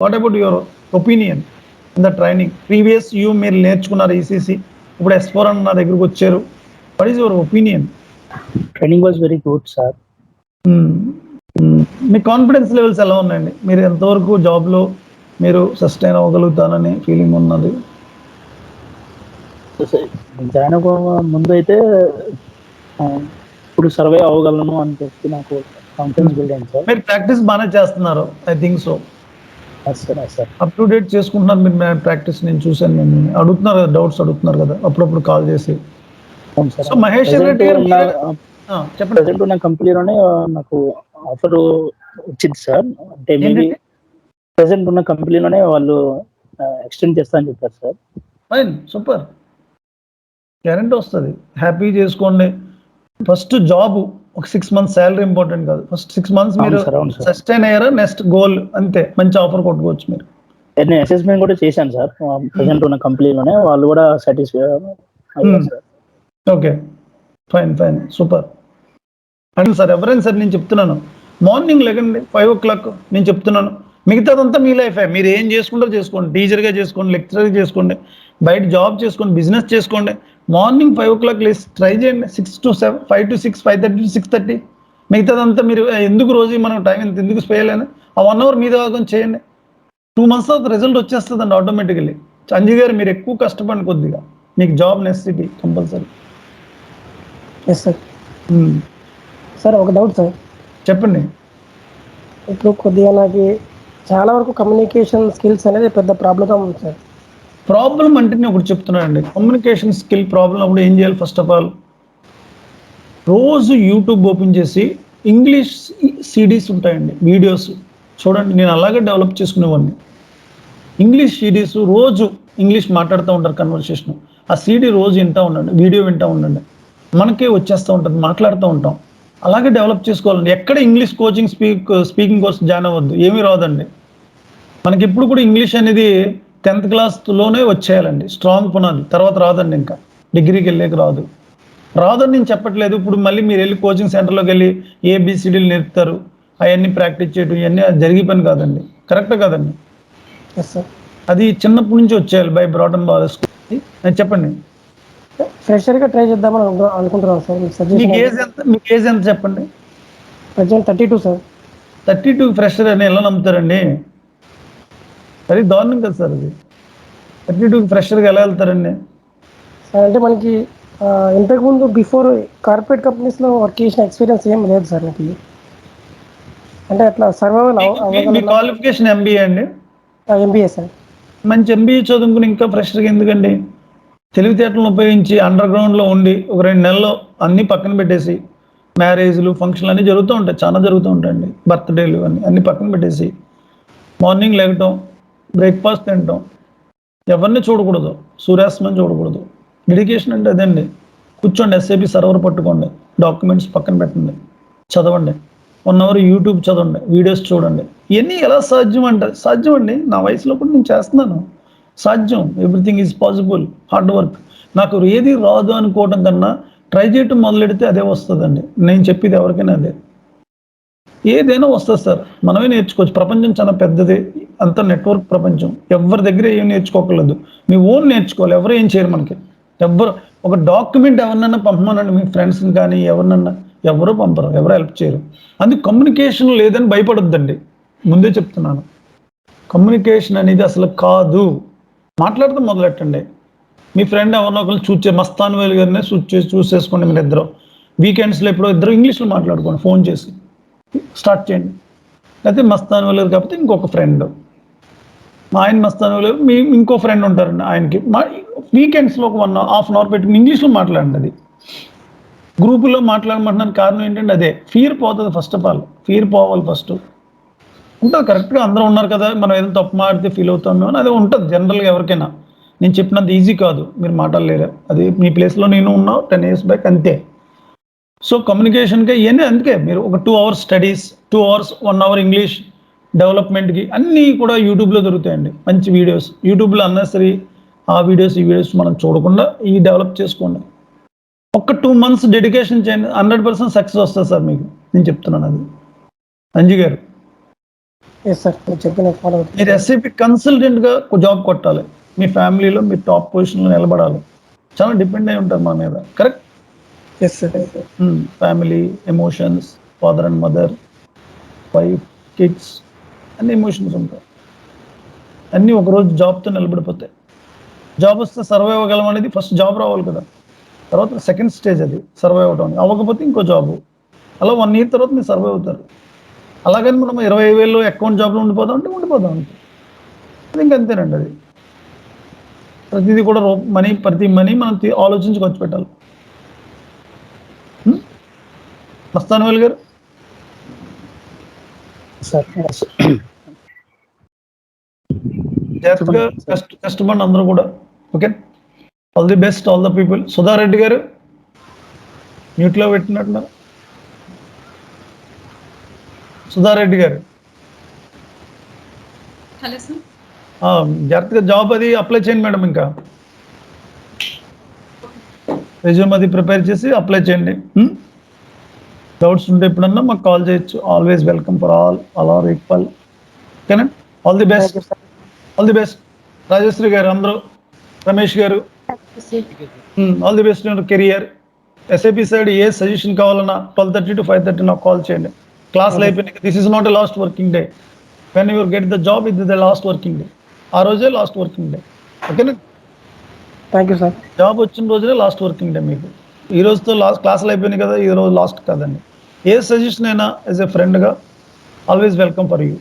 What about your opinion in the training? Previous మీరు నేర్చుకున్నారు ECC, ఇప్పుడు S4 అని నా దగ్గరకు వచ్చారు. What is your opinion? Training was very good sir. Me confidence levels ఎలా ఉన్నాయండి? మీరు ఎంతవరకు జాబ్లో మీరు సస్టైన్ అవ్వగలుగుతానని ఫీలింగ్ ఉన్నది? జాయిన్ అవ్వ ముందు అయితే ఇప్పుడు సర్వే అవ్వగలను అని చెప్పి నాకు కాన్ఫిడెన్స్ బిల్డ్ అయింది సార్. మీరు ప్రాక్టీస్ బాగానే చేస్తున్నారు, I think so. Sir up to date చేసుకుంటున్నారు మీరు ప్రాక్టీస్. నేను చూశాను, నేను అడుగుతున్నారు కదా, డౌట్స్ అడుగుతున్నారు కదా అప్పుడప్పుడు కాల్ చేసి. సో మహేష్ రెడ్డి గారు చెప్పండి. ప్రెసెంట్ ఉన్న కంపెనీలోనే నాకు ఆఫర్ వచ్చింది సార్. అంటే మేబీ ప్రెసెంట్ ఉన్న కంపెనీలోనే వాళ్ళు ఎక్స్టెండ్ చేస్తా అని చెప్పారు సార్. ఫైన్, సూపర్, గ్యారెంటీ వస్తుంది. హ్యాపీ చేసుకోండి. ఫస్ట్ జాబ్ ఒక 6 months శాలరీ ఇంపార్టెంట్ కాదు. ఫస్ట్ 6 months మీరు సస్టైన్ అయ్యారా, నెక్స్ట్ గోల్ అంతే, మంచి ఆఫర్ కొట్టుకోవచ్చు మీరు. నేను అసెస్మెంట్ కూడా చేశాను సార్ ప్రెసెంట్ ఉన్న కంపెనీలోనే, వాళ్ళు కూడా సాటిస్ఫై అయ్యారు sir. Okay, fine fine, super. అంటే సార్ ఎవరైనా సరే నేను చెప్తున్నాను, మార్నింగ్ లేకండి 5 o'clock. నేను చెప్తున్నాను, మిగతాదంతా మీ లైఫే. మీరు ఏం చేసుకుంటారో చేసుకోండి. టీచర్గా చేసుకోండి, లెక్చరర్గా చేసుకోండి, బయట జాబ్ చేసుకోండి, బిజినెస్ చేసుకోండి. మార్నింగ్ 5 o'clock లేసి ట్రై చేయండి. 6 to 7, 5 to 6, 5:30 to 6:30. మిగతాదంతా మీరు ఎందుకు రోజు మనం టైం ఎంత ఎందుకు స్పేయలేని ఆ 1 hour మీద చేయండి. 2 months తర్వాత రిజల్ట్ వచ్చేస్తుందండి ఆటోమేటికలీ. సంజయ్ గారు మీరు ఎక్కువ కష్టపడి కొద్దిగా, మీకు job necessity compulsory. Yes sir. Sir ఒక డౌట్ సార్. చెప్పండి. ఇప్పుడు కొద్దిగా నాకు చాలా వరకు కమ్యూనికేషన్ స్కిల్స్ అనేది పెద్ద ప్రాబ్లంగా ఉంది సార్. ప్రాబ్లం అంటే నేను ఒకటి చెప్తున్నానండి, కమ్యూనికేషన్ స్కిల్ ప్రాబ్లం అప్పుడు ఏం చేయాలి? ఫస్ట్ ఆఫ్ ఆల్ రోజు యూట్యూబ్ ఓపెన్ చేసి ఇంగ్లీష్ సిడీస్ ఉంటాయండి, వీడియోస్ చూడండి. నేను అలాగే డెవలప్ చేసుకునేవాడిని. ఇంగ్లీష్ సిడీస్ రోజు ఇంగ్లీష్ మాట్లాడుతూ ఉంటారు, కన్వర్సేషన్. ఆ సిడీ రోజు వింటూ ఉండండి, వీడియో వింటూ ఉండండి, మనకే వచ్చేస్తూ ఉంటుంది, మాట్లాడుతూ ఉంటాం. అలాగే డెవలప్ చేసుకోవాలండి. ఎక్కడ English coaching speaking course join అవ్వద్దు, ఏమీ రాదండి మనకి. ఇప్పుడు కూడా ఇంగ్లీష్ అనేది 10th classలోనే వచ్చేయాలండి, స్ట్రాంగ్ పునాది. తర్వాత రాదండి, ఇంకా డిగ్రీకి వెళ్ళాక రాదని నేను చెప్పట్లేదు. ఇప్పుడు మళ్ళీ మీరు వెళ్ళి కోచింగ్ సెంటర్లోకి వెళ్ళి ABCDలు నేర్పుతారు, అవన్నీ ప్రాక్టీస్ చేయడం, ఇవన్నీ జరిగే పని కాదండి, కరెక్ట్ కాదండి. Yes sir. అది చిన్నప్పటి నుంచి వచ్చేయాలి, by brat and bar school. చెప్పండి. ఫ్రెషర్గా ట్రై చేద్దామని అనుకుంటున్నాను సార్. మీకు ఏజ్ ఎంత చెప్పండి? Present 32 sir. 32 ఫ్రెషర్ అని ఎలా నమ్ముతారండి? అది దారుణం కదా సార్. అది 32 ఫ్రెషర్గా ఎలా వెళ్తారండి సార్? అంటే మనకి ఇంతకుముందు బిఫోర్ కార్పొరేట్ కంపెనీస్లో వర్క్ చేసిన ఎక్స్పీరియన్స్ ఏం లేదు సార్ నాకు. అంటే అట్లా సర్వైవల్ మీ క్వాలిఫికేషన్ MBA అండి? MBA sir. మంచి MBA చదువుకుని ఇంకా ఫ్రెషర్గా ఎందుకండి? తెలివితేటలను ఉపయోగించి అండర్ గ్రౌండ్లో ఉండి ఒక 2 నెలల్లో అన్నీ పక్కన పెట్టేసి, మ్యారేజ్లు ఫంక్షన్లు అన్నీ జరుగుతూ ఉంటాయి, చాలా జరుగుతూ ఉంటాయండి, బర్త్డేలు అన్నీ పక్కన పెట్టేసి, మార్నింగ్ లేకటం, బ్రేక్ఫాస్ట్ తినటం, ఎవరిని చూడకూడదు, సూర్యాస్తమయం చూడకూడదు. డెడికేషన్ అంటే అదండి. కూర్చోండి, SAP సర్వర్ పట్టుకోండి, డాక్యుమెంట్స్ పక్కన పెట్టండి, చదవండి, 1 hour యూట్యూబ్ చదవండి, వీడియోస్ చూడండి. ఇవన్నీ ఎలా సాధ్యం అంటే సాధ్యం అండి. నా వయసులో కూడా నేను చేస్తున్నాను, సాధ్యం. Everything is possible. Hard work. నాకు ఏది రాదు అనుకోవడం కన్నా ట్రై చేయటం మొదలెడితే అదే వస్తుందండి. నేను చెప్పేది ఎవరికైనా అదే, ఏదైనా వస్తుంది సార్, మనమే నేర్చుకోవచ్చు. ప్రపంచం చాలా పెద్దది, అంత నెట్వర్క్ ప్రపంచం. ఎవరి దగ్గర ఏం నేర్చుకోకలేదు, మీ ఓన్ నేర్చుకోవాలి. ఎవరు ఏం చేయరు మనకి. ఒక డాక్యుమెంట్ ఎవరినన్నా పంపమనండి, మీ ఫ్రెండ్స్ని కానీ ఎవరినన్నా, ఎవరో పంపరు, ఎవరు హెల్ప్ చేయరు. అందుకు కమ్యూనికేషన్ లేదని భయపడొద్దండి, ముందే చెప్తున్నాను. కమ్యూనికేషన్ అనేది అసలు కాదు. మాట్లాడటం మొదలెట్టండి. మీ ఫ్రెండ్ ఎవరినో ఒకరు మస్తాన్ వేలు గారినే చూసేసుకోండి. మీరు ఇద్దరు వీకెండ్స్లో ఎప్పుడో ఇద్దరు ఇంగ్లీష్లో మాట్లాడుకోండి, ఫోన్ చేసి స్టార్ట్ చేయండి. అయితే మస్తాన్ వేలు గారు కాకపోతే ఇంకొక ఫ్రెండ్, మా ఆయన మస్తాన్ వేలు గారు, మీ ఇంకో ఫ్రెండ్ ఉంటారండి, ఆయనకి వీకెండ్స్లో ఒక 1.5 hour పెట్టుకుని ఇంగ్లీష్లో మాట్లాడండి. అది గ్రూపులో మాట్లాడమంటున్నాను కారణం ఏంటంటే అదే, ఫియర్ పోతుంది. ఫస్ట్ ఆఫ్ ఆల్ ఫియర్ పోవాలి. ఫస్ట్ ఉంటుంది, కరెక్ట్గా అందరూ ఉన్నారు కదా, మనం ఏదైనా తప్పు మాడితే ఫీల్ అవుతాము అని అది ఉంటుంది జనరల్గా ఎవరికైనా. నేను చెప్పినంత ఈజీ కాదు, మీరు మాట్లాడలేరు. అది మీ ప్లేస్లో నేను ఉన్నా 10 years బ్యాక్, అంతే. సో కమ్యూనికేషన్కి ఇవన్నీ అందుకే మీరు ఒక 2 hours studies, 2 hours 1 hour English డెవలప్మెంట్కి అన్నీ కూడా యూట్యూబ్లో దొరుకుతాయండి, మంచి వీడియోస్. యూట్యూబ్లో అన్నసరి ఆ వీడియోస్ ఈ వీడియోస్ మనం చూడకుండా ఈ డెవలప్ చేసుకోండి. ఒక 2 months డెడికేషన్ చేయండి, 100% సక్సెస్ వస్తుంది సార్ మీకు, నేను చెప్తున్నాను. అది అంజీ గారు ఎస్ సార్, మీరు చెప్పిన ఫాలో మీరు ఎస్ఏపి కన్సల్టెంట్గా జాబ్ కొట్టాలి, మీ ఫ్యామిలీలో మీరు టాప్ పొజిషన్లో నిలబడాలి. చాలా డిపెండ్ అయి ఉంటారు మా మీద, correct? Yes sir. Family emotions, father and mother, wife, kids, అన్ని ఎమోషన్స్ ఉంటాయి. అన్నీ ఒకరోజు జాబ్తో నిలబడిపోతాయి. జాబ్ వస్తే సర్వైవ్ అవ్వగలం అనేది ఫస్ట్ జాబ్ రావాలి కదా, తర్వాత సెకండ్ స్టేజ్ అది సర్వైవ్ అవ్వడం. అవ్వకపోతే ఇంకో జాబు, అలా 1 year తర్వాత మీరు సర్వైవ్ అవుతారు. అలాగని మనం 20,000 అకౌంట్ జాబ్లో ఉండిపోదాం అంటే ఉండిపోదాం అంటే అది ఇంకంతేనండి. అది ప్రతిదీ కూడా ప్రతి మనీ మనం ఆలోచించి ఖర్చు పెట్టాలి. మస్తానవేల్ గారు సార్ జాగ్రత్తగా కష్టపడిన అందరూ కూడా. Okay, all the best all the people. Sudha Reddy గారు మ్యూట్లో పెట్టినట్టున్నారు. సుధారెడ్డి గారు హలో సార్. జాగ్రత్తగా జాబ్ అది అప్లై చేయండి మేడం. ఇంకా రెజ్యూమ్ అది ప్రిపేర్ చేసి అప్లై చేయండి. డౌట్స్ ఉంటే ఎప్పుడన్నా మాకు కాల్ చేయొచ్చు. Always welcome for all are equal. ఓకేనా? All the best, all the best. Rajshri గారు, అందరూ, రమేష్ గారు, all the best your career. SIP side A suggestion కావాలన్నా 12:30 to 5:30 నాకు కాల్ చేయండి. క్లాస్లో అయిపోయినాయి. This is not a last working day. When your get the job, ఇది ద లాస్ట్ వర్కింగ్ డే. ఆ రోజే లాస్ట్ వర్కింగ్ డే. ఓకేనా? Thank you sir. జాబ్ వచ్చిన రోజునే లాస్ట్ వర్కింగ్ డే మీకు. ఈ రోజుతో క్లాసులు అయిపోయినాయి కదా, ఈ రోజు లాస్ట్ కాదండి. ఏ సజెషన్ అయినా యాజ్ ఎ ఫ్రెండ్గా ఆల్వేస్ వెల్కమ్ ఫర్ యూ.